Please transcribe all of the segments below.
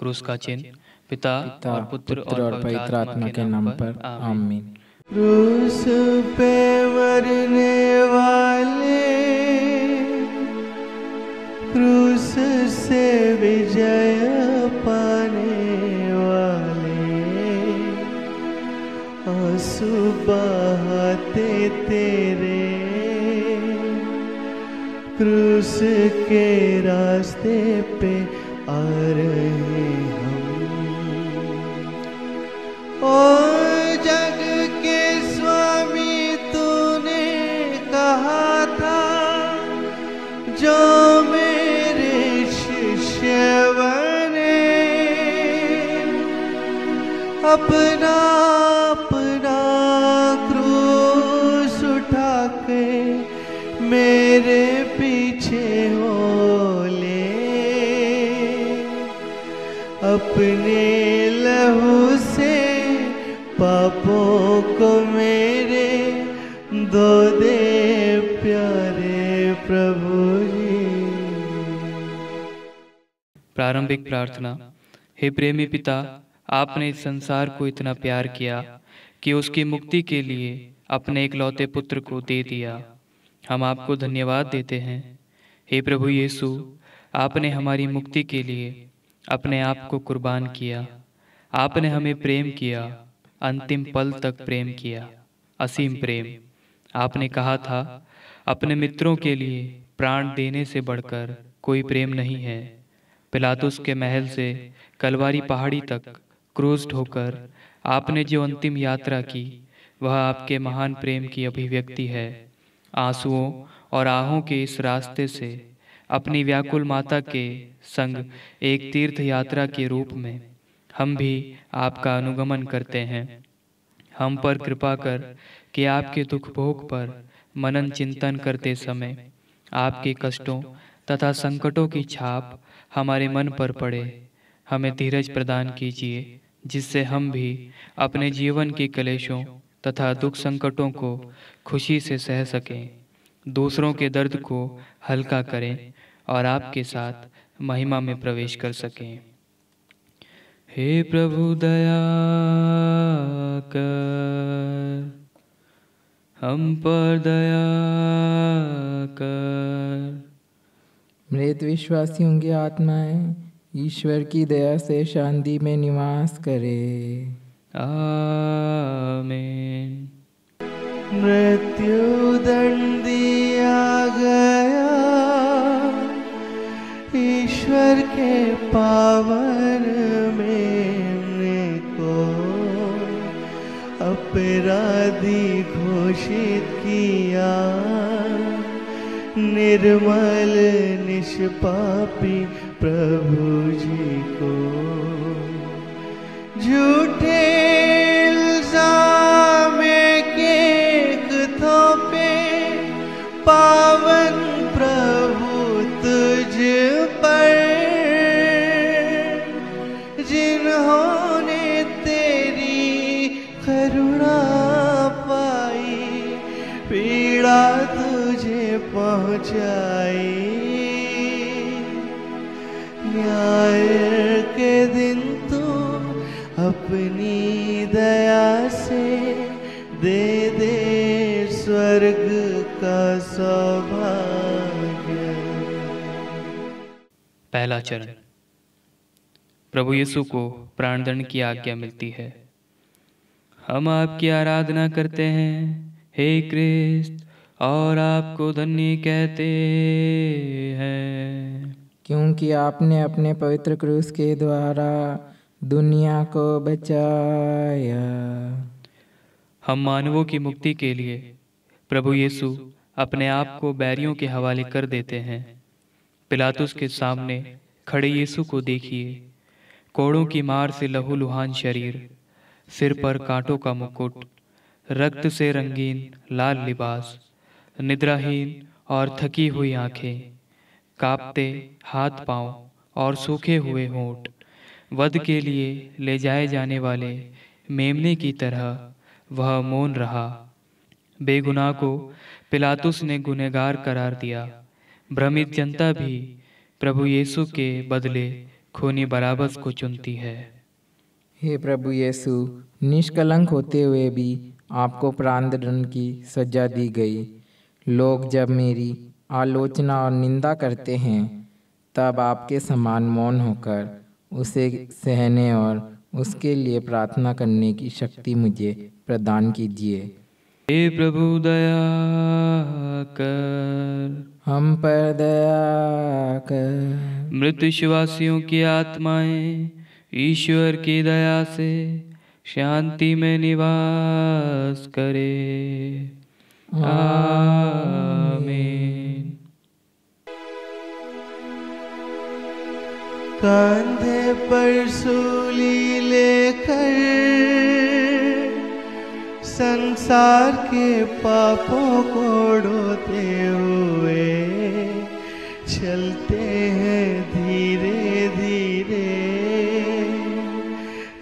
क्रूस का चिन्ह। पिता और पुत्र और पवित्र आत्मा के नाम पर आमीन। क्रूस पे मरने वाले, क्रूस से विजय पाने वाले, आंसू बहाते तेरे क्रूस के रास्ते पे आ रहे हम। ओ जग के स्वामी तूने कहा था, जो मेरे शिष्य बने, अपना अपना क्रूस उठा के मेरे पीछे हो ले, अपने लहू से पापों को मेरे धो दे प्यारे प्रभु जी। प्रारंभिक प्रार्थना। हे प्रेमी पिता, आपने इस संसार को इतना प्यार किया कि उसकी मुक्ति के लिए अपने इकलौते पुत्र को दे दिया। हम आपको धन्यवाद देते हैं। हे प्रभु यीशु, आपने हमारी मुक्ति के लिए अपने आप को कुर्बान किया। आपने हमें प्रेम किया, अंतिम पल तक प्रेम किया, असीम प्रेम। आपने कहा था, अपने मित्रों के लिए प्राण देने से बढ़कर कोई प्रेम नहीं है। पिलातुस के महल से कलवारी पहाड़ी तक क्रूस ढोकर आपने जो अंतिम यात्रा की, वह आपके महान प्रेम की अभिव्यक्ति है। आंसुओं और आहों के इस रास्ते से अपनी व्याकुल माता के संग एक तीर्थ यात्रा के रूप में हम भी आपका अनुगमन करते हैं। हम पर कृपा कर कि आपके दुख भोग पर मनन चिंतन करते समय आपके कष्टों तथा संकटों की छाप हमारे मन पर पड़े। हमें धीरज प्रदान कीजिए, जिससे हम भी अपने जीवन के क्लेशों तथा दुख संकटों को खुशी से सह सकें, दूसरों के दर्द को हल्का करें और आपके साथ महिमा में प्रवेश कर सकें। हे प्रभु दया कर, हम पर दया कर। मृत विश्वासियों की आत्माएं ईश्वर की दया से शांति में निवास करे। आमीन। मृत्यु दंड दिया गया ईश्वर के पावन मेमने को, अपराधी घोषित किया, निर्मल निष्पापी प्रभु जी को। झूठे इल्जाम के थोपे पावन प्रभु तुझ पर, जिन्होंने तेरी करुणा पाई, पीड़ा तुझे पहुंचाई। न्याय के दिन तू अपनी दया से दे दे स्वर्ग का सौभाग्य। पहला चरण। प्रभु यीशु को प्राणदंड की आज्ञा मिलती है। हम आपकी आराधना करते हैं, हे क्रिस्त, और आपको धन्य कहते हैं, क्योंकि आपने अपने पवित्र क्रूस के द्वारा दुनिया को बचाया। हम मानवों की मुक्ति के लिए प्रभु यीशु अपने आप को बैरियों के हवाले कर देते हैं। पिलातुस के सामने खड़े यीशु को देखिए। कोड़ों की मार से लहूलुहान शरीर, सिर पर कांटों का मुकुट, रक्त से रंगीन लाल लिबास, निद्राहीन और थकी हुई आंखें, कांपते हाथ पांव और सूखे हुए होंठ, वध के लिए ले जाए जाने वाले मेमने की तरह वह मौन रहा। बेगुनाह को पिलातुस ने गुनहगार करार दिया। भ्रमित जनता भी प्रभु यीशु के बदले खूनी बराबस को चुनती है। हे प्रभु यीशु, निष्कलंक होते हुए भी आपको प्राणदंड की सजा दी गई। लोग जब मेरी आलोचना और निंदा करते हैं, तब आपके समान मौन होकर उसे सहने और उसके लिए प्रार्थना करने की शक्ति मुझे प्रदान कीजिए। हे प्रभु दया कर, हम पर दया कर। मृत विश्वासियों की आत्माएं ईश्वर की दया से शांति में निवास करे। आमीन। कांधे पर सूली लेकर संसार के पापों को ढोते हुए चलते हैं धीरे धीरे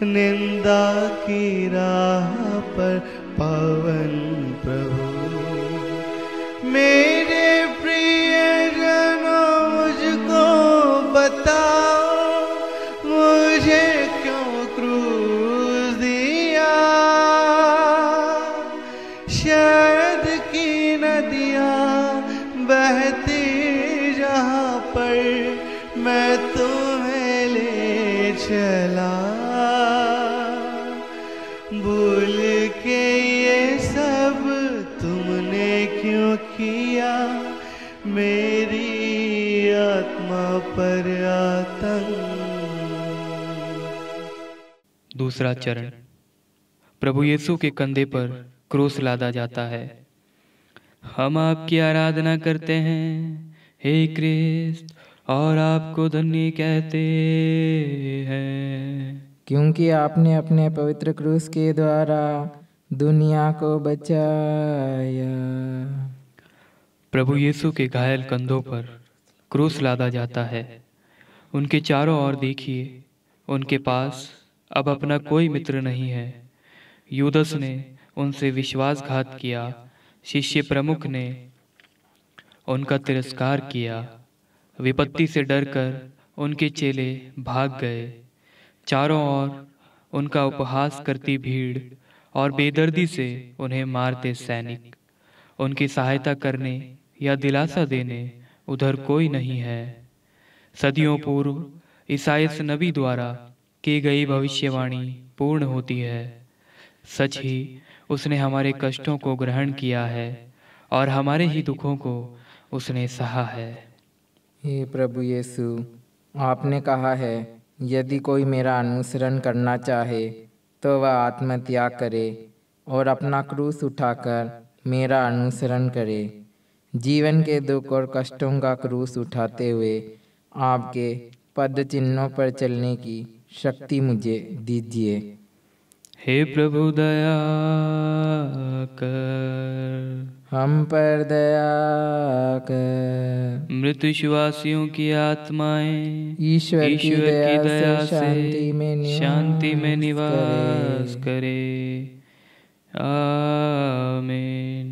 निंदा की राह पर पावन प्रभु। मेरे प्रियजनों मुझको बताओ, मुझे क्यों क्रूस दिया? शहद की नदियाँ बहती जहाँ पर मैं तुम्हें ले चला, भूल के ये सब तुमने क्यों किया? मेरी आत्मा पर आतंक। दूसरा चरण। प्रभु यीशु के कंधे पर क्रूस लादा जाता है। हम आपकी आराधना करते हैं हे क्रिस्त, और आपको धन्य कहते हैं, क्योंकि आपने अपने पवित्र क्रूस के द्वारा दुनिया को बचाया। प्रभु यीशु के घायल कंधों पर क्रूस लादा जाता है। उनके चारों ओर देखिए, उनके पास अब अपना कोई मित्र नहीं है। यूदस ने उनसे विश्वासघात किया, शिष्य प्रमुख ने उनका तिरस्कार किया। विपत्ति से डरकर उनके चेले भाग गए। चारों ओर उनका उपहास करती भीड़ और बेदर्दी से उन्हें मारते सैनिक। उनकी सहायता करने या दिलासा देने उधर कोई नहीं है। सदियों पूर्व ईसाइयास नबी द्वारा की गई भविष्यवाणी पूर्ण होती है। सच ही उसने हमारे कष्टों को ग्रहण किया है और हमारे ही दुखों को उसने सहा है। हे प्रभु यीशु, आपने कहा है, यदि कोई मेरा अनुसरण करना चाहे तो वह आत्मत्याग करे और अपना क्रूस उठाकर मेरा अनुसरण करे। जीवन के दुख और कष्टों का क्रूस उठाते हुए आपके पद चिन्हों पर चलने की शक्ति मुझे दीजिए। हे प्रभु दया कर, हम पर दया कर। मृत विश्वासियों की आत्माएं ईश्वर की दया से शांति में निवास करे। आमीन।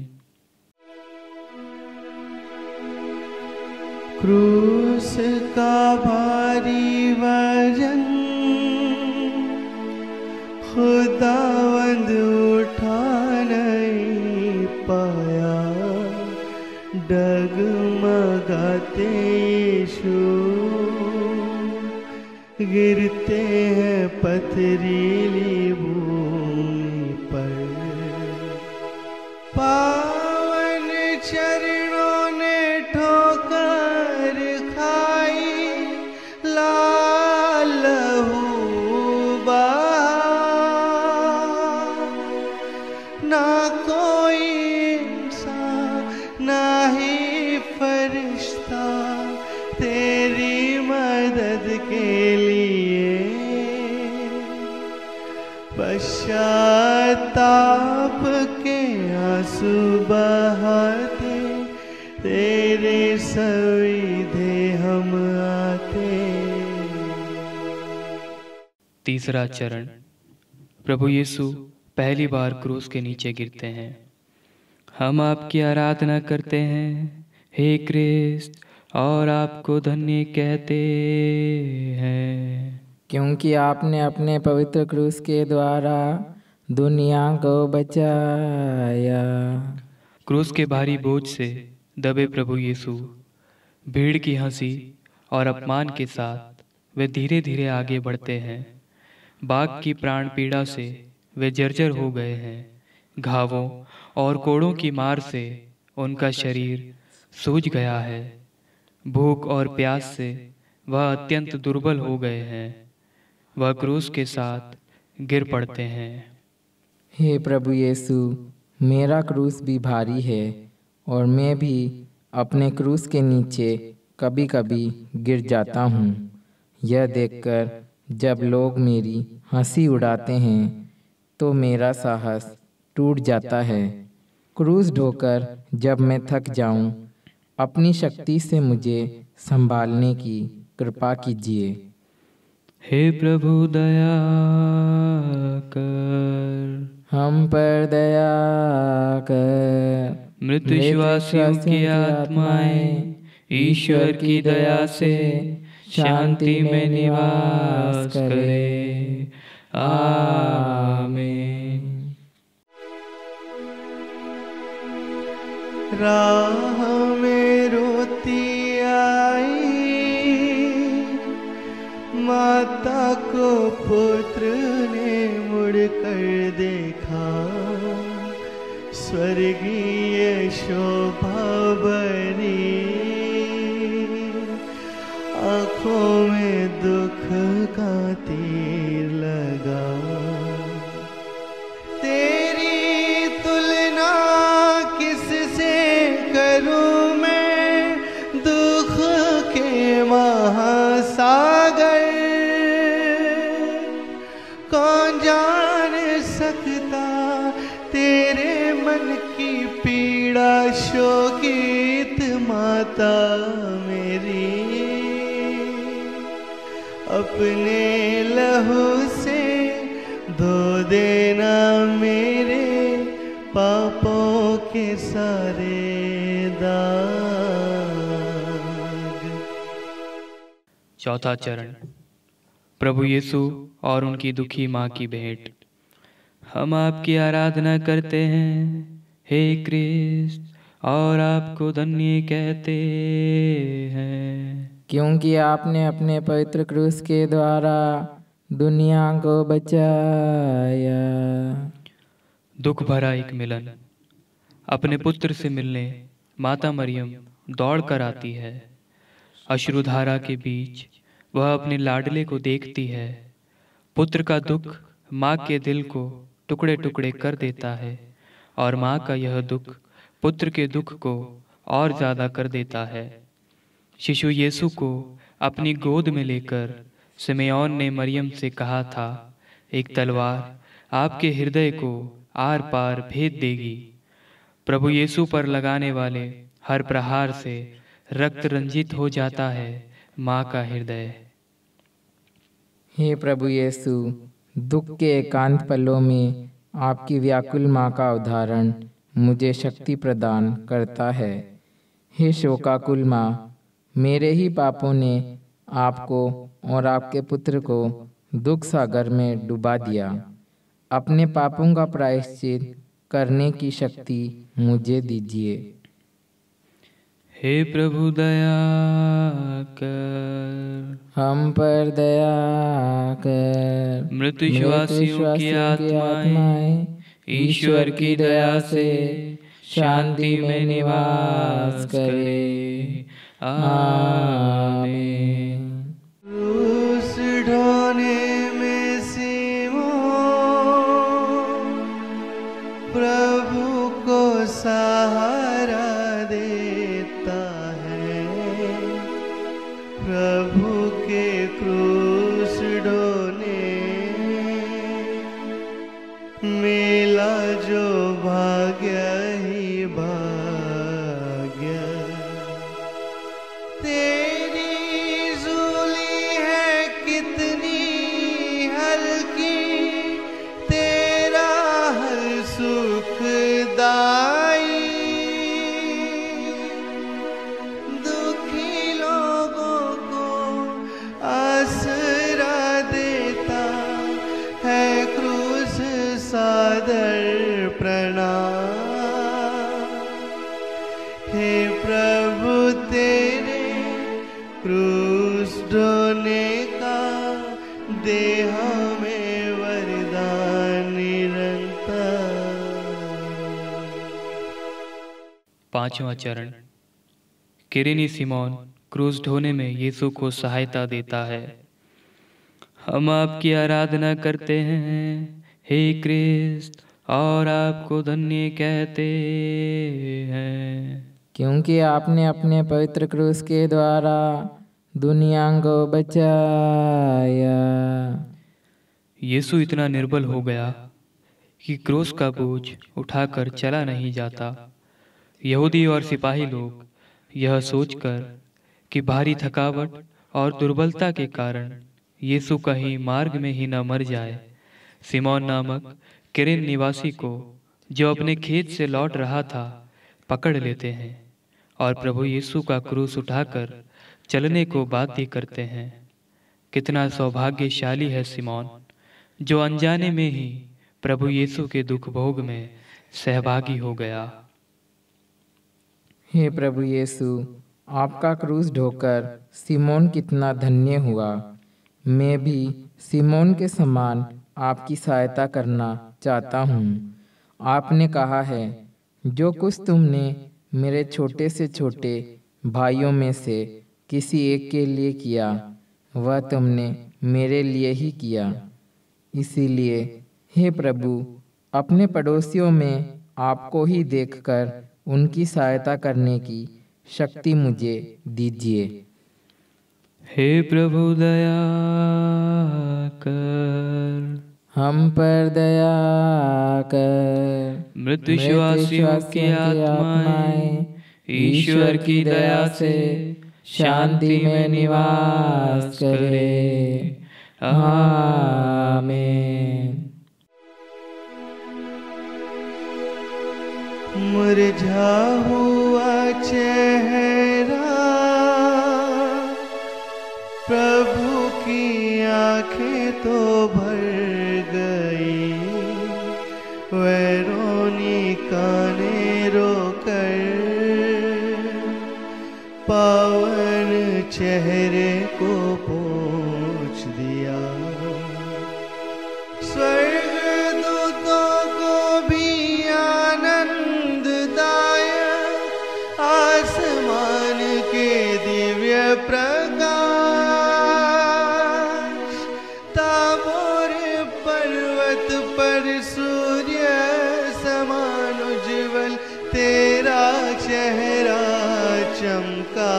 क्रूस का भारी वजन खुदावंद उठा नहीं पाया, डगमगाते यीशु गिरते हैं पथरीली भूमि पर। पावन चरणों ने ठोकर खाई, लाल लहू बहा, ना कोई इंसान ना ही फरिश्ता तेरी मदद के लिए पश्चाताप के आंसू बहाते, तेरे सविधे हम आते। तीसरा चरण। प्रभु यीशु पहली बार क्रूस के नीचे गिरते हैं। हम आपकी आराधना करते हैं हे क्रिस्त, और आपको धन्य कहते हैं, क्योंकि आपने अपने पवित्र क्रूस के द्वारा दुनिया को बचाया। क्रूस के भारी बोझ से दबे प्रभु यीशु भीड़ की हंसी और अपमान के साथ वे धीरे धीरे आगे बढ़ते हैं। बाघ की प्राण पीड़ा से वे जर्जर हो गए हैं। घावों और कोड़ों की मार से उनका शरीर सूज गया है। भूख और प्यास से वह अत्यंत दुर्बल हो गए हैं। वह क्रूस के साथ गिर पड़ते हैं। हे प्रभु यीशु, मेरा क्रूस भी भारी है और मैं भी अपने क्रूस के नीचे कभी कभी गिर जाता हूँ। यह देखकर जब लोग मेरी हंसी उड़ाते हैं तो मेरा साहस टूट जाता है। क्रूस ढोकर जब मैं थक जाऊं, अपनी शक्ति से मुझे संभालने की कृपा कीजिए। हे प्रभु दया कर, हम पर दया कर। मृत विश्वासियों की आत्माएं ईश्वर की दया से शांति में निवास करे। आमीन। राह में रोती आई माता को पुत्र ने मुड़कर देखा। स्वर्गीय शोभा बनी, आँखों में दुख का तीर लगा। तेरी तुलना किससे करूं मैं, दुख के महासागर। कौन जान सकता तेरे मन की पीड़ा, शोकित माता मेरी। अपने लहू से धो देना मेरे पापों के सारे दाग। चौथा चरण, प्रभु यीशु और उनकी दुखी माँ की भेंट। हम आपकी आराधना करते हैं हे क्रिस्त, और आपको धन्य कहते हैं, क्योंकि आपने अपने पवित्र क्रूस के द्वारा दुनिया को बचाया। दुख भरा एक मिलन। अपने पुत्र से मिलने माता मरियम दौड़ कर आती है। अश्रुधारा के बीच वह अपने लाडले को देखती है। पुत्र का दुख माँ के दिल को टुकड़े टुकड़े कर देता है और माँ का यह दुख पुत्र के दुख को और ज्यादा कर देता है। शिशु यीशु को अपनी गोद में लेकर सिमेओन ने मरियम से कहा था, एक तलवार आपके हृदय को आर पार भेद देगी। प्रभु यीशु पर लगाने वाले हर प्रहार से रक्त रंजित हो जाता है माँ का हृदय। हे प्रभु यीशु, दुख के एकांत पलों में आपकी व्याकुल माँ का उदाहरण मुझे शक्ति प्रदान करता है। हे शोकाकुल माँ, मेरे ही पापों ने आपको और आपके पुत्र को दुख सागर में डुबा दिया। अपने पापों का प्रायश्चित करने की शक्ति मुझे दीजिए। हे प्रभु दया कर, हम पर दया कर। मृत विश्वासियों की आत्माएं ईश्वर की दया से शांति में निवास करे। आमीन। क्रूस ढोने में सिमोन प्रभु को सहारा देता है। प्रभु के क्रूस ढोने मिला जो भाग्य ही भाग्य। तेरी झूली है कितनी हल्की, तेरा हर सुखदाई। दुखी प्रणाम। हे प्रभु तेरे क्रूस ढोने का दे हमें वरदान निरंतर। पांचवा चरण। किरेनी सिमोन क्रूस ढोने में यीशु को सहायता देता है। हम आपकी आराधना करते हैं हे क्रिस्त, और आपको धन्य कहते हैं, क्योंकि आपने अपने पवित्र क्रूस के द्वारा दुनिया को बचाया। यीशु इतना निर्बल हो गया कि क्रूस का बोझ उठाकर चला नहीं जाता। यहूदी और सिपाही लोग यह सोचकर कि भारी थकावट और दुर्बलता के कारण यीशु कहीं मार्ग में ही न मर जाए, सिमोन नामक किरेन निवासी को, जो अपने खेत से लौट रहा था, पकड़ लेते हैं और प्रभु यीशु का क्रूस उठाकर चलने को बाध्य करते हैं। कितना सौभाग्यशाली है सिमोन, जो अनजाने में ही प्रभु यीशु के दुख भोग में सहभागी हो गया। हे प्रभु यीशु, आपका क्रूस ढोकर सिमोन कितना धन्य हुआ। मैं भी सिमोन के समान आपकी सहायता करना चाहता हूँ। आपने कहा है, जो कुछ तुमने मेरे छोटे से छोटे भाइयों में से किसी एक के लिए किया, वह तुमने मेरे लिए ही किया। इसीलिए हे प्रभु, अपने पड़ोसियों में आपको ही देखकर उनकी सहायता करने की शक्ति मुझे दीजिए। हे प्रभु दया कर, हम पर दया कर। मृत्युवासियों की आत्माएं ईश्वर की दया से शांति में निवास करे। आमीन। मुरझा हुआ चेहरा प्रभु की आंखें तो भर गई। वेरोनिका ने रोकर पावन चेहरे को पोंछ दिया। स्वर्गदूतों को भी आनंददायक आसमान के दिव्य प्रकाश, ताबोर पर्वत पर सूर्य समान उज्ज्वल तेरा चेहरा चमका।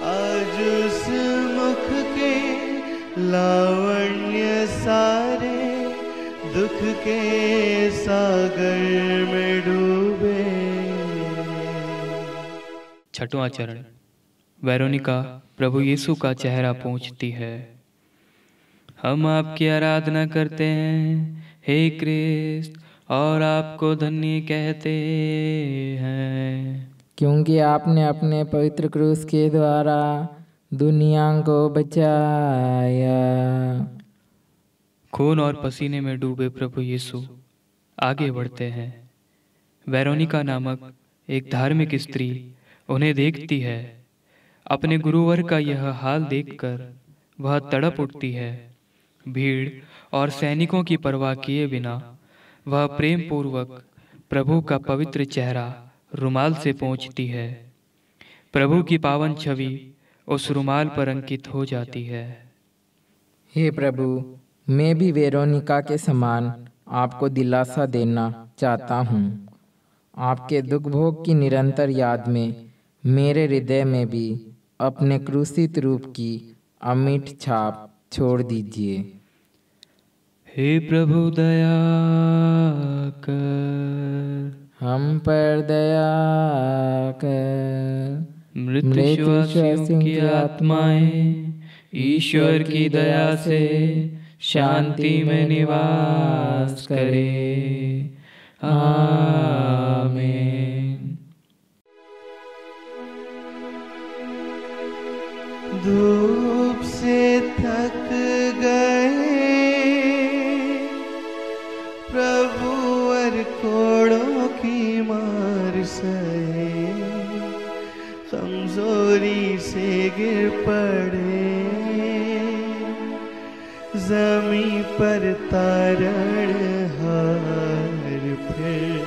आज उस मुख के लावण्य सारे दुख के सागर में डूबे। छठवां चरण। वेरोनिका प्रभु यीशु का चेहरा पोंछती है। हम आपकी आराधना करते हैं हे क्रिस्त, और आपको धन्य कहते हैं, क्योंकि आपने अपने पवित्र क्रूस के द्वारा दुनिया को बचाया। खून और पसीने में डूबे प्रभु यीशु आगे बढ़ते हैं। वेरोनिका नामक एक धार्मिक स्त्री उन्हें देखती है। अपने गुरुवर का यह हाल देखकर वह तड़प उठती है। भीड़ और सैनिकों की परवाह किए बिना वह प्रेम पूर्वक प्रभु का पवित्र चेहरा रुमाल से पोंछती है। प्रभु की पावन छवि उस रुमाल पर अंकित हो जाती है। हे प्रभु, मैं भी वेरोनिका के समान आपको दिलासा देना चाहता हूँ। आपके दुख भोग की निरंतर याद में मेरे हृदय में भी अपने क्रूसित रूप की अमिट छाप छोड़ दीजिए। हे प्रभु दया कर, हम पर दया कर। मृत्युवासियों की आत्माएं ईश्वर की दया से शांति में निवास करे। आमीन। धूप से थक गए प्रभु वर कोड़ों की मार सहे, कमजोरी से गिर पड़े, जमी पर तारण हार फिर।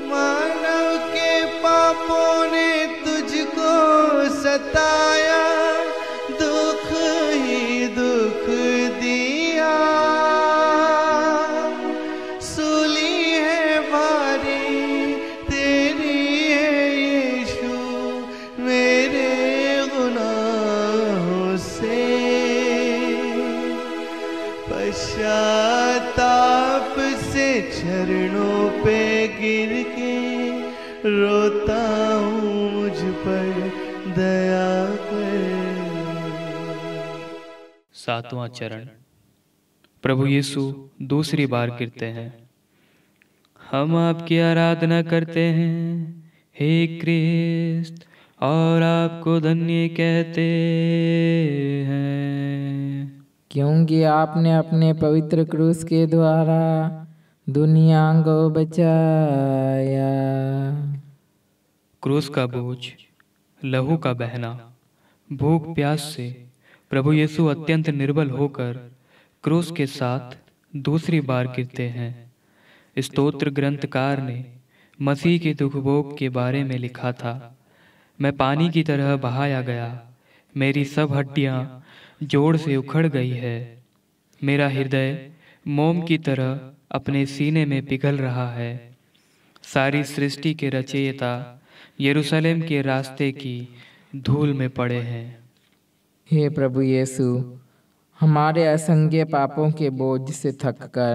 मानव के पापों ने तुझको सताया, दुख ही दुख दिया, सूली है भारी तेरी है यीशु मेरे गुनाहों से। पश्चाताप से चरणों पे गिर के रोता हूँ, मुझ पर दया कर। सातवां चरण। प्रभु यीशु दूसरी बार गिरते हैं। हम आपकी आराधना करते हैं हे क्रिस्त, और आपको धन्य कहते हैं, क्योंकि आपने अपने पवित्र क्रूस के द्वारा दुनिया को बचाया। क्रूस का बोझ, लहू का बहना, भूख प्यास से प्रभु यीशु अत्यंत निर्बल होकर क्रूस के साथ दूसरी बार गिरते हैं। स्तोत्र ग्रंथकार ने मसीह के दुख भोग के बारे में लिखा था, मैं पानी की तरह बहाया गया, मेरी सब हड्डियां जोड़ से उखड़ गई है, मेरा हृदय मोम की तरह अपने सीने में पिघल रहा है। सारी सृष्टि के रचयिता यरूशलेम के रास्ते की धूल में पड़े हैं। हे प्रभु यीशु, हमारे असंख्य पापों के बोझ से थककर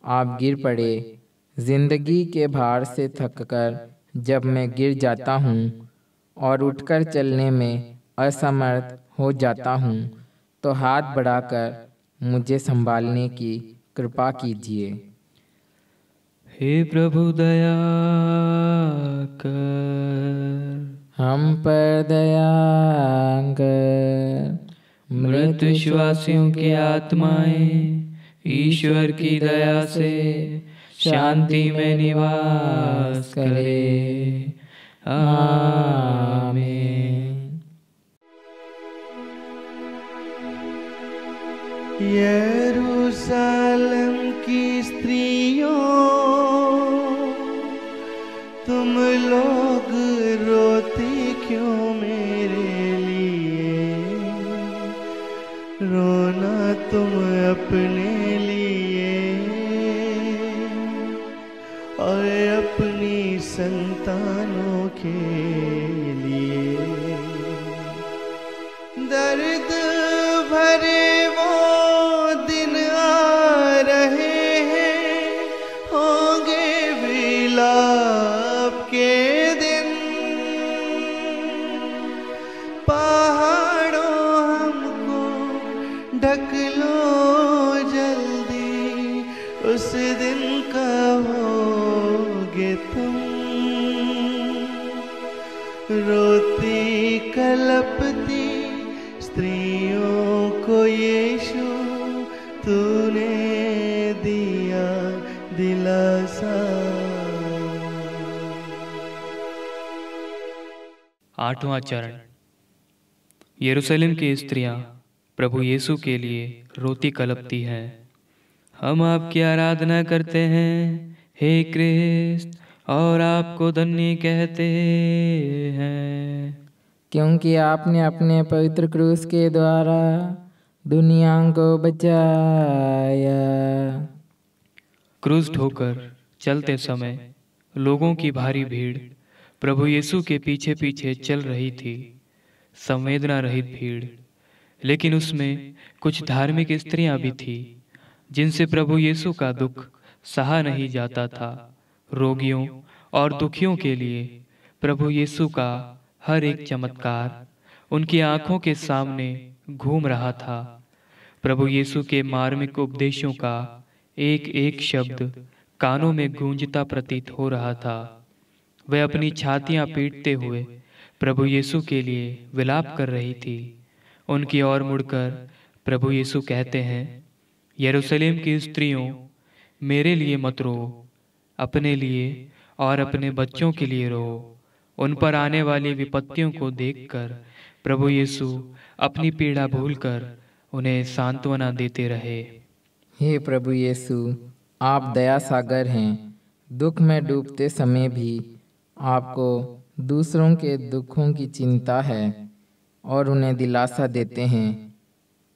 आप गिर पड़े। जिंदगी के भार से थककर जब मैं गिर जाता हूँ और उठकर चलने में असमर्थ हो जाता हूँ, तो हाथ बढ़ाकर मुझे संभालने की कृपा कीजिए। हे प्रभु दया कर, हम पर दया कर। मृत विश्वासियों की आत्माएं ईश्वर की दया से शांति में निवास करे। आमीन। यरूशलेम की स्त्रियों, तुम लोग रोती क्यों मेरे लिए? रोना तुम अपने लिए और अपनी संतानों के लिए। दर्द भरे वो दिन आ रहे हैं, होंगे विलाप के दिन। पहाड़ों हमको ढक लो जल्दी, उस दिन कहोगे तुम। रोती कलपती स्त्रियों को यीशु तूने दिया दिलासा। आठवां चरण। यरूशलेम की स्त्रियां प्रभु यीशु के लिए रोती कलपती हैं। हम आपकी आराधना करते हैं हे क्रिस्त, और आपको धन्य कहते हैं, क्योंकि आपने अपने पवित्र क्रूस के द्वारा दुनिया को बचाया। क्रूस ढोकर चलते समय लोगों की भारी भीड़ प्रभु यीशु के पीछे पीछे चल रही थी। संवेदना रहित भीड़, लेकिन उसमें कुछ धार्मिक स्त्रियां भी थी जिनसे प्रभु यीशु का दुख सहा नहीं जाता था। रोगियों और दुखियों के लिए प्रभु यीशु का हर एक चमत्कार उनकी आंखों के सामने घूम रहा था। प्रभु यीशु के मार्मिक उपदेशों का एक एक शब्द कानों में गूंजता प्रतीत हो रहा था। वह अपनी छातियां पीटते हुए प्रभु यीशु के लिए विलाप कर रही थी। उनकी ओर मुड़कर प्रभु यीशु कहते हैं, यरूशलेम की स्त्रियों, मेरे लिए मत रो, अपने लिए और अपने बच्चों के लिए रो। उन पर आने वाली विपत्तियों को देखकर प्रभु यीशु अपनी पीड़ा भूलकर उन्हें सांत्वना देते रहे। हे प्रभु यीशु, आप दया सागर हैं। दुख में डूबते समय भी आपको दूसरों के दुखों की चिंता है और उन्हें दिलासा देते हैं।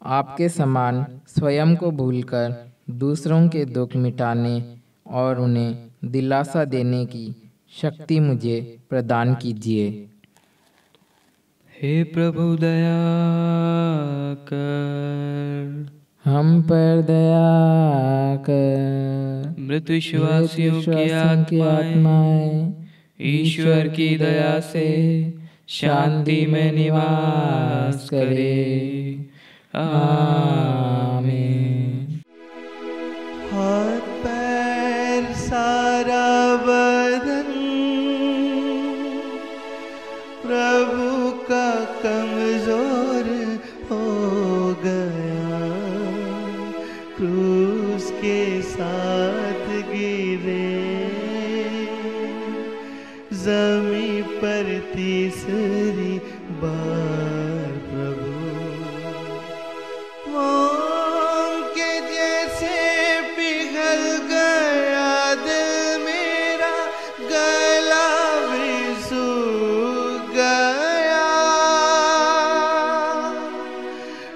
आपके समान स्वयं को भूलकर दूसरों के दुख मिटाने और उन्हें दिलासा देने की शक्ति मुझे प्रदान कीजिए। हे प्रभु दया कर, हम पर दया कर। मृत विश्वासियों की आत्माएं ईश्वर की दया से शांति में निवास करे। आमीन। हाथ पैर सारा बदन प्रभु का कमजोर हो गया, क्रूस के साथ गिरे जमी पर तीसरी बार प्रभु। मोम के जैसे पिघल गया दिल मेरा, गला भी सूख गया,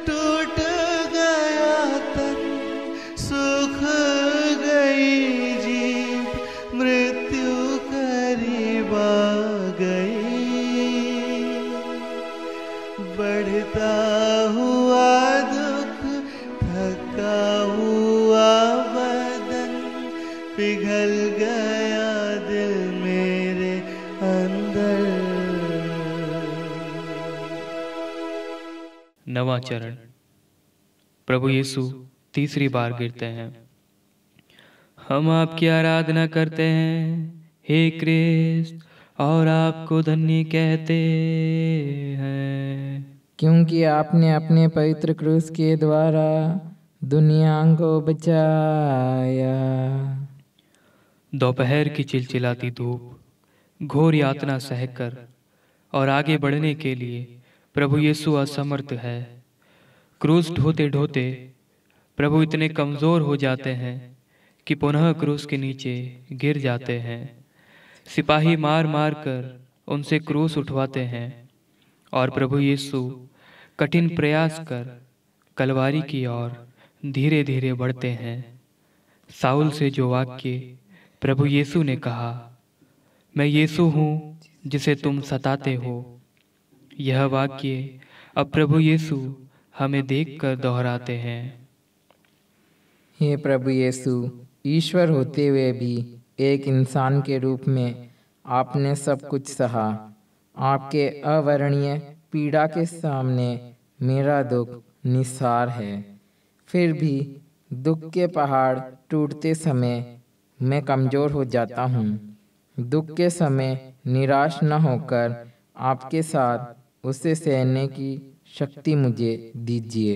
टूट गया तन, सुख गई जीभ, मृत्यु करीब आ गई। बढ़ता हुआ दुख, थका हुआ बदन, पिघल गया दिल मेरे अंदर। नवां चरण। प्रभु यीशु तीसरी बार गिरते हैं। हम आपकी आराधना करते हैं हे क्रिस्त, और आपको धन्य कहते हैं, क्योंकि आपने अपने पवित्र क्रूस के द्वारा दुनिया को बचाया। दोपहर की चिलचिलाती धूप, घोर यातना सहकर और आगे बढ़ने के लिए प्रभु यीशु असमर्थ है। क्रूस ढोते ढोते प्रभु इतने कमजोर हो जाते हैं कि पुनः क्रूस के नीचे गिर जाते हैं। सिपाही मार मार कर उनसे क्रूस उठवाते हैं और प्रभु यीशु कठिन प्रयास कर कलवारी की ओर धीरे धीरे बढ़ते हैं। साउल से जो वाक्य प्रभु यीशु ने कहा, मैं यीशु हूँ जिसे तुम सताते हो, यह वाक्य अब प्रभु यीशु हमें देखकर दोहराते हैं। हे प्रभु यीशु, ईश्वर होते हुए भी एक इंसान के रूप में आपने सब कुछ सहा। आपके अवर्णनीय पीड़ा के सामने मेरा दुख निस्सार है। फिर भी दुख के पहाड़ टूटते समय मैं कमज़ोर हो जाता हूँ। दुख के समय निराश न होकर आपके साथ उसे सहने की शक्ति मुझे दीजिए।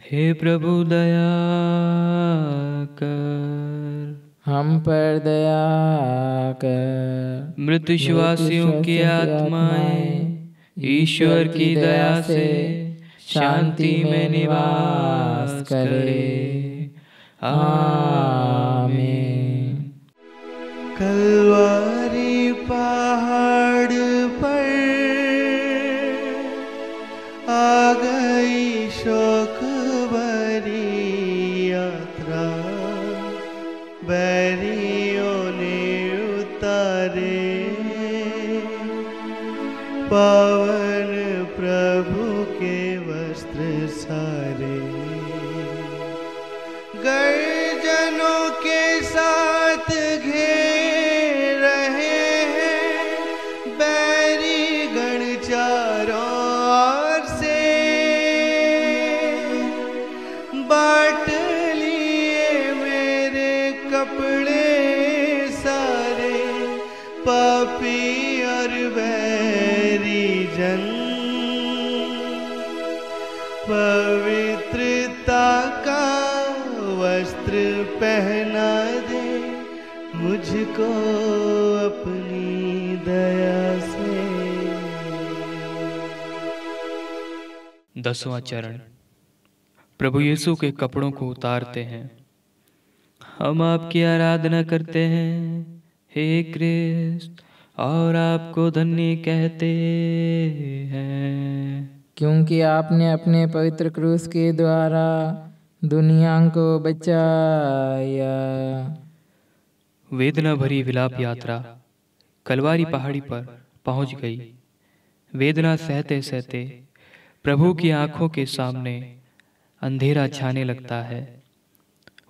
हे प्रभु दया कर, हम पर दया कर। मृत विश्वासियों की आत्माएं ईश्वर की दया से शांति में निवास करे। आमीन। कलवारी पहाड़ पर आ गई शोक भरी यात्रा, बैरियों ने उतारे पावन प्रभु के वस्त्र सारे। गर्जनों के साथ घेर रहे हैं बैरी गण चारों ओर से, बांट लिए मेरे कपड़े सारे पापी और बैरी जन। पवित्रता का वस्त्र पहना दे मुझको अपनी दया से। 10वां चरण। प्रभु यीशु के कपड़ों को उतारते हैं। हम आपकी आराधना करते हैं हे क्रिस्त, और आपको धन्य कहते हैं, क्योंकि आपने अपने पवित्र क्रूस के द्वारा दुनिया को बचाया। वेदना भरी विलाप यात्रा कलवारी पहाड़ी पर पहुंच गई। वेदना सहते सहते प्रभु की आंखों के सामने अंधेरा छाने लगता है।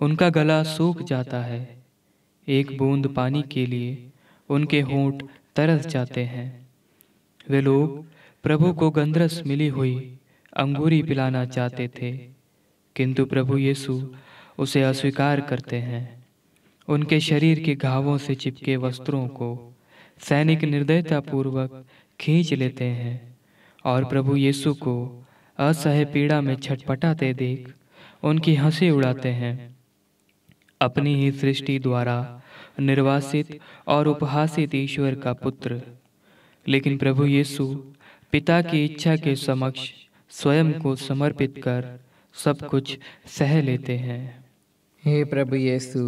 उनका गला सूख जाता है। एक बूंद पानी के लिए उनके होंठ तरस जाते हैं। वे लोग प्रभु को गंधरस मिली हुई अंगूरी पिलाना चाहते थे, किंतु प्रभु यीशु उसे अस्वीकार करते हैं। उनके शरीर के घावों से चिपके वस्त्रों को सैनिक निर्दयतापूर्वक खींच लेते हैं और प्रभु यीशु को असह्य पीड़ा में छटपटाते देख उनकी हंसी उड़ाते हैं। अपनी ही सृष्टि द्वारा निर्वासित और उपहासित ईश्वर का पुत्र, लेकिन प्रभु यीशु पिता की इच्छा के समक्ष स्वयं को समर्पित कर सब कुछ सह लेते हैं। हे प्रभु यीशु,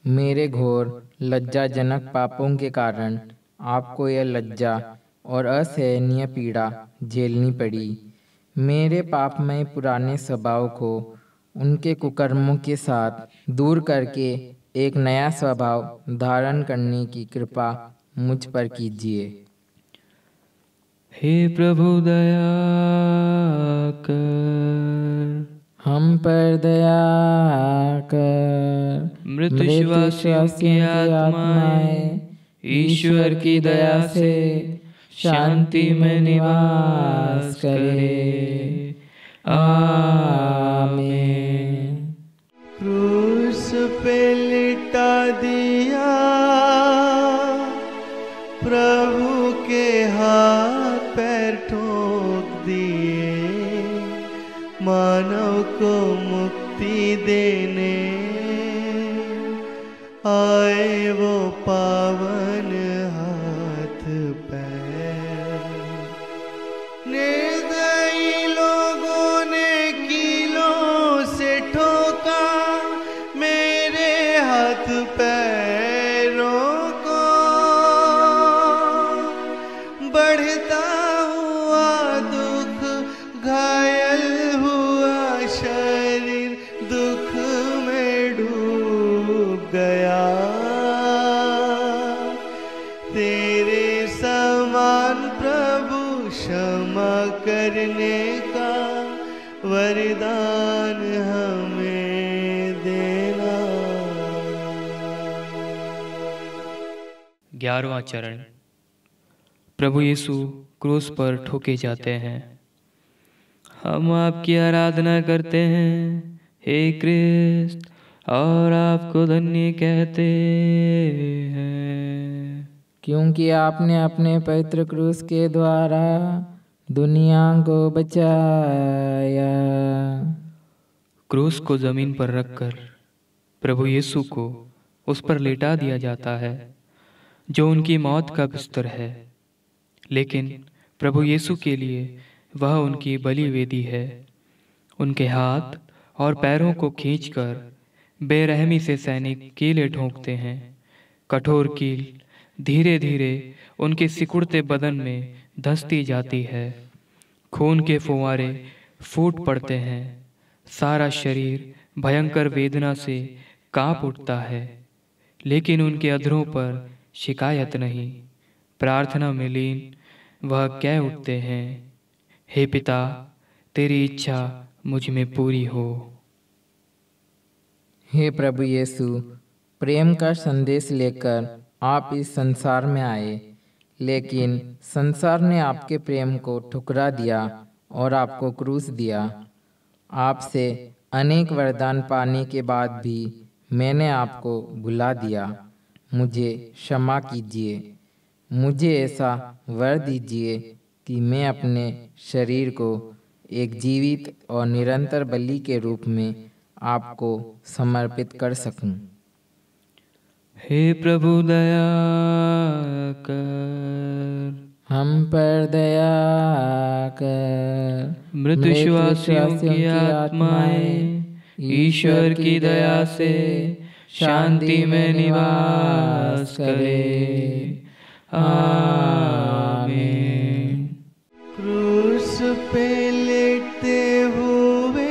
मेरे घोर लज्जाजनक पापों के कारण आपको यह लज्जा और असहनीय पीड़ा झेलनी पड़ी। मेरे पापमय पुराने स्वभाव को उनके कुकर्मों के साथ दूर करके एक नया स्वभाव धारण करने की कृपा मुझ पर कीजिए। हे प्रभु दया कर, हम पर दया कर। मृत विश्वासियों की आत्माएं ईश्वर की दया से शांति में निवास करे। आमीन। क्रूस पे लिटा दिया प्रभु के हाथ पैर ठोक दिए, मानव को मुक्ति देने आए वो पावन हाथ पैर। निर्दयी लोगों ने कीलों से ठोका मेरे हाथ पैरों को, बढ़ता हुआ दुख घायल हुआ शरीर दुख में डूब गया। तेरे समान प्रभु क्षमा करने का वरदान हमें देना। 11वां चरण। प्रभु यीशु क्रूस पर ठोके जाते हैं। हम आपकी आराधना करते हैं हे क्रिस्त, और आपको धन्य कहते हैं, क्योंकि आपने अपने पवित्र क्रूस के द्वारा दुनिया को बचाया। क्रूस को जमीन पर रखकर प्रभु यीशु को उस पर लेटा दिया जाता है जो उनकी मौत का बिस्तर है, लेकिन प्रभु यीशु के लिए वह उनकी बलि वेदी है। उनके हाथ और पैरों को खींचकर बेरहमी से सैनिक कीलें ठोंकते हैं। कठोर कील धीरे धीरे उनके सिकुड़ते बदन में धंसती जाती है। खून के फुव्वारे फूट पड़ते हैं। सारा शरीर भयंकर वेदना से कांप उठता है, लेकिन उनके अधरों पर शिकायत नहीं। प्रार्थना में लीन वह कह उठते हैं, हे पिता, तेरी इच्छा मुझ में पूरी हो। हे प्रभु यीशु, प्रेम का संदेश लेकर आप इस संसार में आए, लेकिन संसार ने आपके प्रेम को ठुकरा दिया और आपको क्रूस दिया। आपसे अनेक वरदान पाने के बाद भी मैंने आपको भुला दिया। मुझे क्षमा कीजिए। मुझे ऐसा वर दीजिए कि मैं अपने शरीर को एक जीवित और निरंतर बलि के रूप में आपको समर्पित कर सकूं। हे प्रभु दया कर, हम पर दया कर। मृत श्वासियों की आत्माएं ईश्वर की दया से शांति में निवास करे। आमीन। क्रूस पे लेटते हुए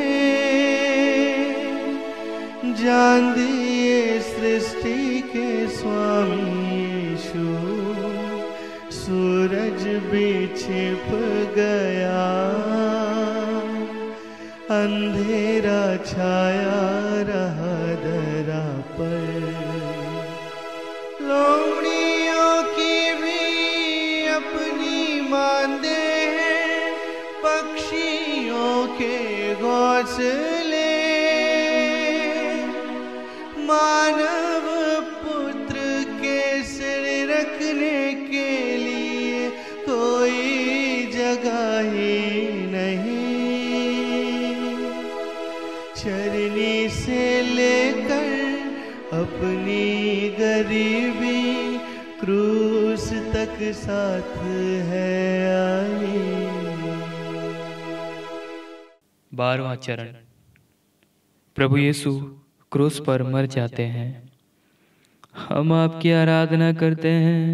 जान दिए सृष्टि के स्वामी यीशु, सूरज भी छिप गया, अंधेरा छाया रहा दरा पर। लोमड़ियों की भी अपनी मांदे हैं, पक्षियों के घोंसले मानव पुत्र के सिर रखने के लिए कोई जगह ही नहीं। चरनी से लेकर अपनी गरीबी क्रूस तक साथ है आई। 12वां चरण। प्रभु यीशु क्रूस पर मर जाते हैं। हम आपकी आराधना करते हैं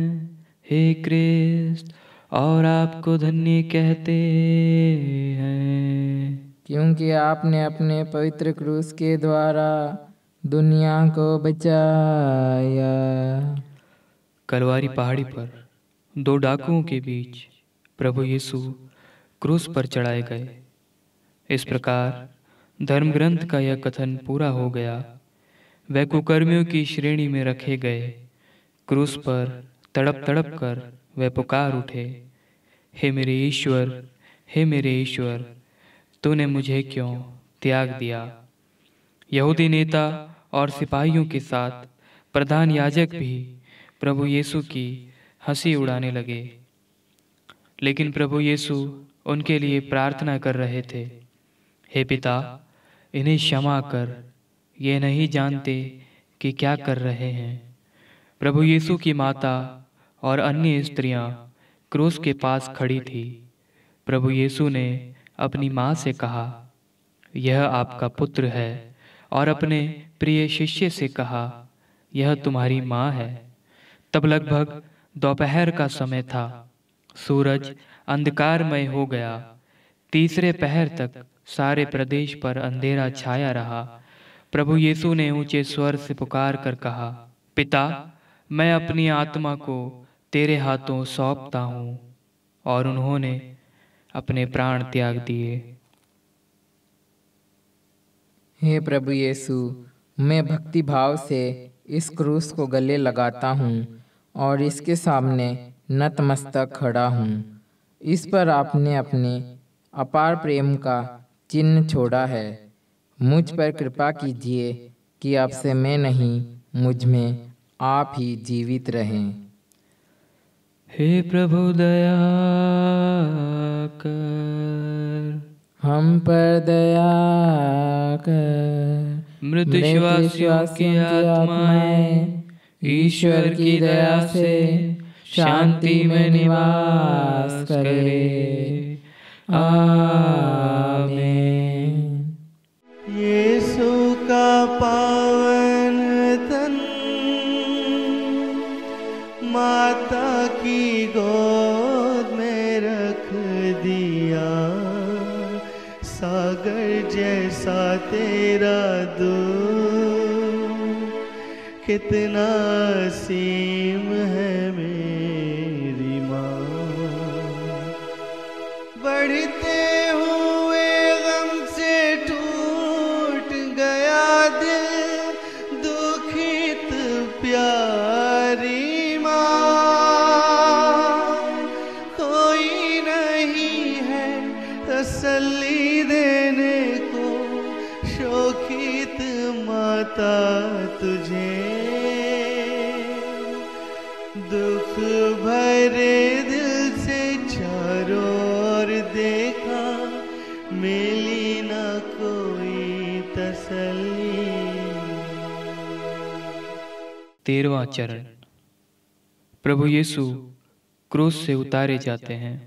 हे क्रिस्त, और आपको धन्य कहते हैं, क्योंकि आपने अपने पवित्र क्रूस के द्वारा दुनिया को बचाया। कलवारी पहाड़ी पर 2 डाकुओं के बीच प्रभु यीशु क्रूस पर चढ़ाए गए। इस प्रकार धर्म ग्रंथ का यह कथन पूरा हो गया। वे कुकर्मियों की श्रेणी में रखे गए। क्रूस पर तड़प तड़प कर वे पुकार उठे, हे मेरे ईश्वर, हे मेरे ईश्वर, तूने मुझे क्यों त्याग दिया। यहूदी नेता और सिपाहियों के साथ प्रधान याजक भी प्रभु यीशु की हंसी उड़ाने लगे, लेकिन प्रभु यीशु उनके लिए प्रार्थना कर रहे थे, हे पिता, इन्हें क्षमा कर, ये नहीं जानते कि क्या कर रहे हैं। प्रभु यीशु की माता और अन्य स्त्रियां क्रूस के पास खड़ी थी। प्रभु यीशु ने अपनी माँ से कहा, यह आपका पुत्र है, और अपने प्रिय शिष्य से कहा, यह तुम्हारी माँ है। तब लगभग दोपहर का समय था। सूरज अंधकारमय हो गया। तीसरे पहर तक सारे प्रदेश पर अंधेरा छाया रहा। प्रभु यीशु ने ऊंचे स्वर से पुकार कर कहा, पिता, मैं अपनी आत्मा को तेरे हाथों सौंपता हूँ। और उन्होंने अपने प्राण त्याग दिए। हे प्रभु यीशु, मैं भक्ति भाव से इस क्रूस को गले लगाता हूँ और इसके सामने नतमस्तक खड़ा हूँ। इस पर आपने अपने अपार प्रेम का चिन्ह छोड़ा है। मुझ पर कृपा कीजिए कि आपसे मैं नहीं, मुझ में आप ही जीवित रहें। हे प्रभु दया कर, हम पर दया कर। मृत श्वासियों की आत्माएं ईश्वर की दया से शांति में निवास करे। आमीन। यीशु का पावन तन माता की गोद में रख दिया। सागर जैसा तेरा दूध, कितना असीम है मेरी माँ। बढ़ते हुए गम से टूट गया दिल, दुखित प्यारी माँ। कोई नहीं है तसल्ली देने को, शोकित माता तुझे। दुख भरे दिल से चारों ओर देखा, मिली ना कोई तसल्ली। 13वां चरण। प्रभु यीशु क्रूस से उतारे जाते हैं।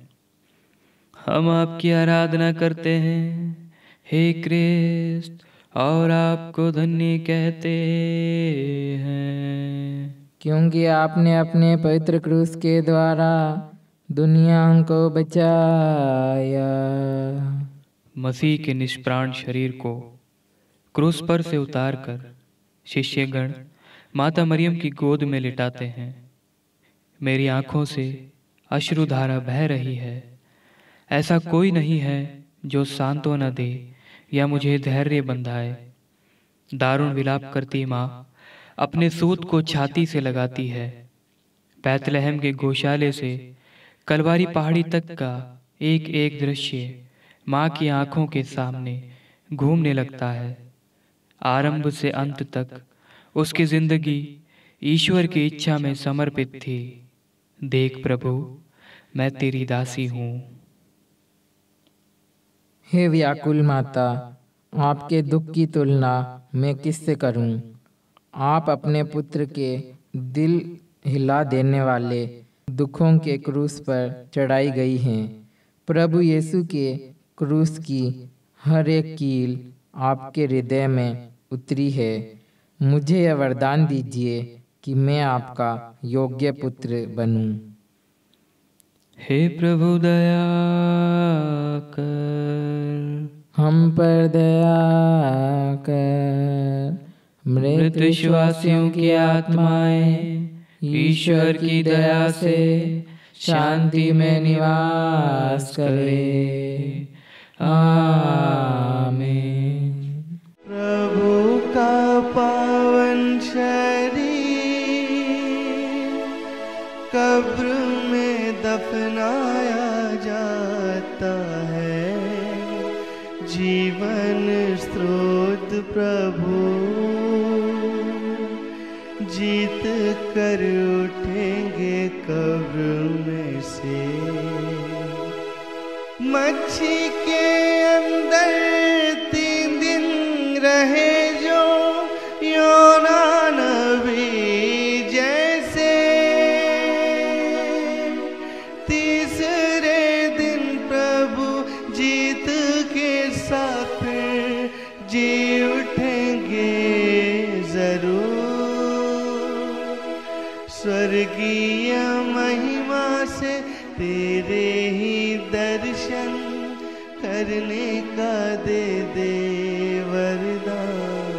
हम आपकी आराधना करते हैं हे क्रिस्त, और आपको धन्य कहते हैं, क्योंकि आपने अपने पवित्र क्रूस के द्वारा दुनिया को बचाया। मसीह के निष्प्राण शरीर को क्रूस पर से उतारकर शिष्यगण माता मरियम की गोद में लिटाते हैं। मेरी आंखों से अश्रुधारा बह रही है। ऐसा कोई नहीं है जो सांत्वना दे या मुझे धैर्य बंधाए। दारुण विलाप करती माँ अपने सूत को छाती से लगाती है। बैतलहम के गौशाले से कलवारी पहाड़ी तक का एक एक दृश्य माँ की आंखों के सामने घूमने लगता है। आरंभ से अंत तक उसकी जिंदगी ईश्वर की इच्छा में समर्पित थी। देख प्रभु, मैं तेरी दासी हूँ। हे व्याकुल माता, आपके दुख की तुलना मैं किससे करूं? आप अपने पुत्र के दिल हिला देने वाले दुखों के क्रूस पर चढ़ाई गई हैं। प्रभु यीशु के क्रूस की हर एक कील आपके हृदय में उतरी है। मुझे यह वरदान दीजिए कि मैं आपका योग्य पुत्र बनूं। हे प्रभु दया कर, हम पर दया कर। मृत विश्वासियों की आत्माएं ईश्वर की दया से शांति में निवास करे। आमीन। प्रभु का पावन शरीर कब्र में दफनाया जाता है। जीवन स्रोत प्रभु जीत कर उठेंगे कब्र में से। मच्छी के अंदर 3 दिन रहे जो योना नबी जैसे। तीसरे दिन प्रभु जीत के साथ फिर जी उठेंगे जरूर। स्वर्गीय महिमा से तेरे ही दर्शन करने का दे वरदान।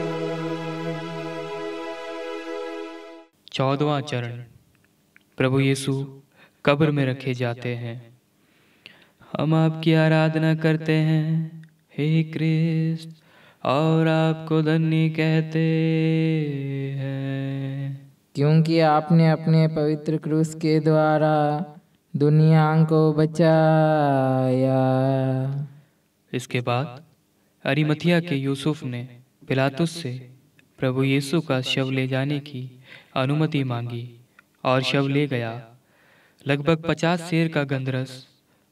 14वां चरण। प्रभु यीशु कब्र में रखे जाते हैं। हम आपकी आराधना करते हैं हे क्रिस्त, और आपको धन्य कहते हैं, क्योंकि आपने अपने पवित्र क्रूस के द्वारा दुनिया को बचाया। इसके बाद अरिमथिया के यूसुफ ने पिलातुस से प्रभु यीशु का शव ले जाने की अनुमति मांगी और शव ले गया। लगभग 50 सेर का गंधरस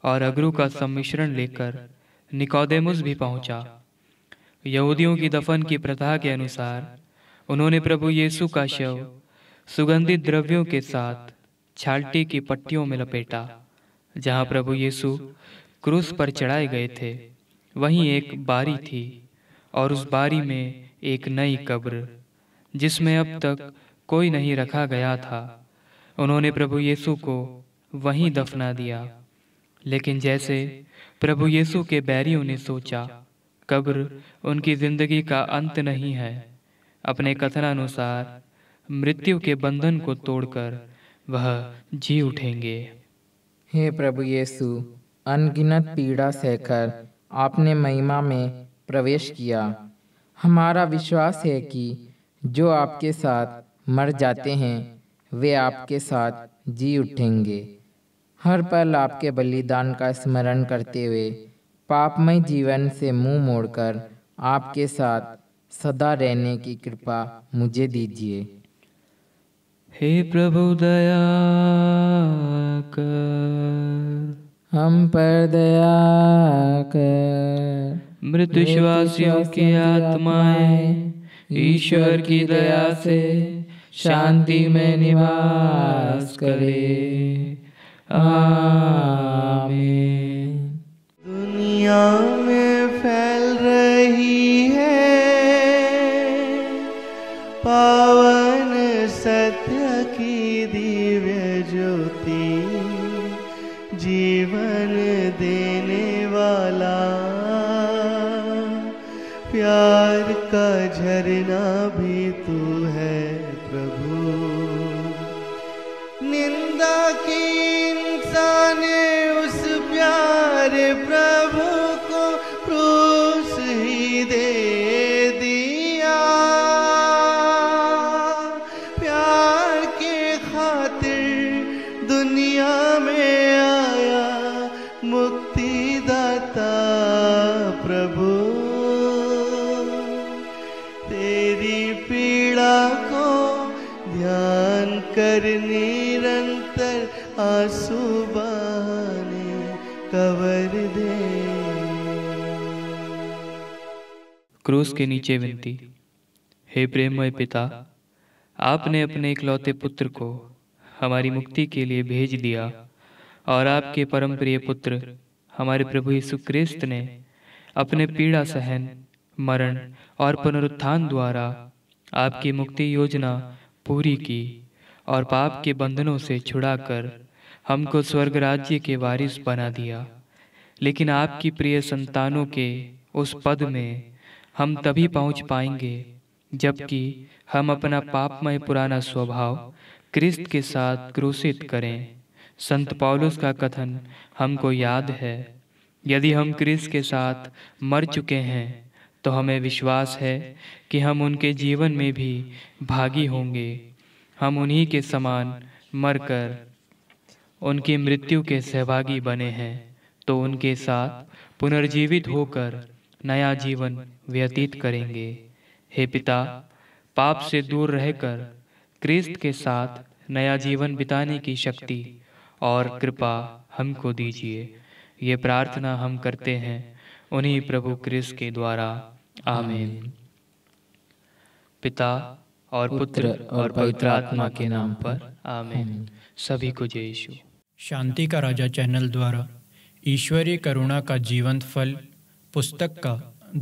और अगरू का सम्मिश्रण लेकर निकोदेमुस भी पहुंचा। यहूदियों की दफन की प्रथा के अनुसार उन्होंने प्रभु यीशु का शव सुगंधित द्रव्यों के साथ छालटी की पट्टियों में लपेटा। जहां प्रभु यीशु क्रूस पर चढ़ाए गए थे, वहीं एक बारी थी, और उस बारी में एक नई कब्र जिसमें अब तक कोई नहीं रखा गया था। उन्होंने प्रभु यीशु को वहीं दफना दिया। लेकिन जैसे प्रभु यीशु के बैरियों ने सोचा, कब्र उनकी जिंदगी का अंत नहीं है। अपने कथनानुसार मृत्यु के बंधन को तोड़कर वह जी उठेंगे। हे प्रभु यीशु, अनगिनत पीड़ा सहकर आपने महिमा में प्रवेश किया। हमारा विश्वास है कि जो आपके साथ मर जाते हैं वे आपके साथ जी उठेंगे। हर पल आपके बलिदान का स्मरण करते हुए पापमय जीवन से मुंह मोड़कर आपके साथ सदा रहने की कृपा मुझे दीजिए। हे प्रभु दया कर, हम पर दया कर। मृत विश्वासियों की आत्माएं ईश्वर की दया से शांति में निवास करे। आमीन। दुनिया में फैल रही है पावन सत्य की दिव्य ज्योति, जीवन देने वाला प्यार का झरना भी तू है प्रभु। निंदा की इंसान ने उस प्यारे प्रभु को क्रूस ही दे दिया। प्यार के खातिर दुनिया में आया मुक्तिदाता प्रभु। तेरी पीड़ा को ध्यान कर निरंतर आंसू बहाने कवर दे। क्रूस के नीचे विनती। हे प्रेममय पिता, आपने अपने इकलौते पुत्र को हमारी मुक्ति के लिए भेज दिया और आपके परम प्रिय पुत्र हमारे प्रभु यीशु क्रिस्त ने अपने पीड़ा सहन, मरण और पुनरुत्थान द्वारा आपकी मुक्ति योजना पूरी की और पाप के बंधनों से छुड़ाकर हमको स्वर्ग राज्य के वारिस बना दिया। लेकिन आपकी प्रिय संतानों के उस पद में हम तभी पहुंच पाएंगे जबकि हम अपना पापमय पुराना स्वभाव क्रिस्त के साथ क्रूसित करें। संत पौलुस का कथन हमको याद है, यदि हम क्रिस्त के साथ मर चुके हैं तो हमें विश्वास है कि हम उनके जीवन में भी भागी होंगे। हम उन्हीं के समान मरकर उनकी मृत्यु के सहभागी बने हैं तो उनके साथ पुनर्जीवित होकर नया जीवन व्यतीत करेंगे। हे पिता, पाप से दूर रहकर क्रिस्त के साथ नया जीवन बिताने की शक्ति और कृपा हमको दीजिए। ये प्रार्थना हम करते हैं उन्हीं प्रभु क्रिस्त के द्वारा। आमीन। पिता और पुत्र और पवित्र आत्मा के नाम पर आमीन। सभी को जय यीशु। शांति का राजा चैनल द्वारा ईश्वरीय करुणा का जीवंत फल पुस्तक का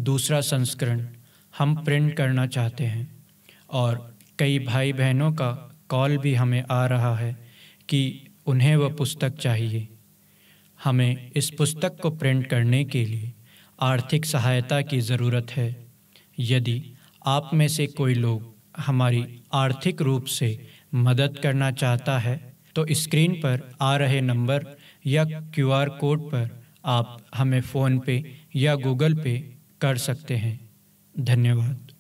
दूसरा संस्करण हम प्रिंट करना चाहते हैं और कई भाई बहनों का कॉल भी हमें आ रहा है कि उन्हें वह पुस्तक चाहिए। हमें इस पुस्तक को प्रिंट करने के लिए आर्थिक सहायता की ज़रूरत है। यदि आप में से कोई लोग हमारी आर्थिक रूप से मदद करना चाहता है तो स्क्रीन पर आ रहे नंबर या QR कोड पर आप हमें फ़ोन पे या गूगल पे कर सकते हैं। धन्यवाद।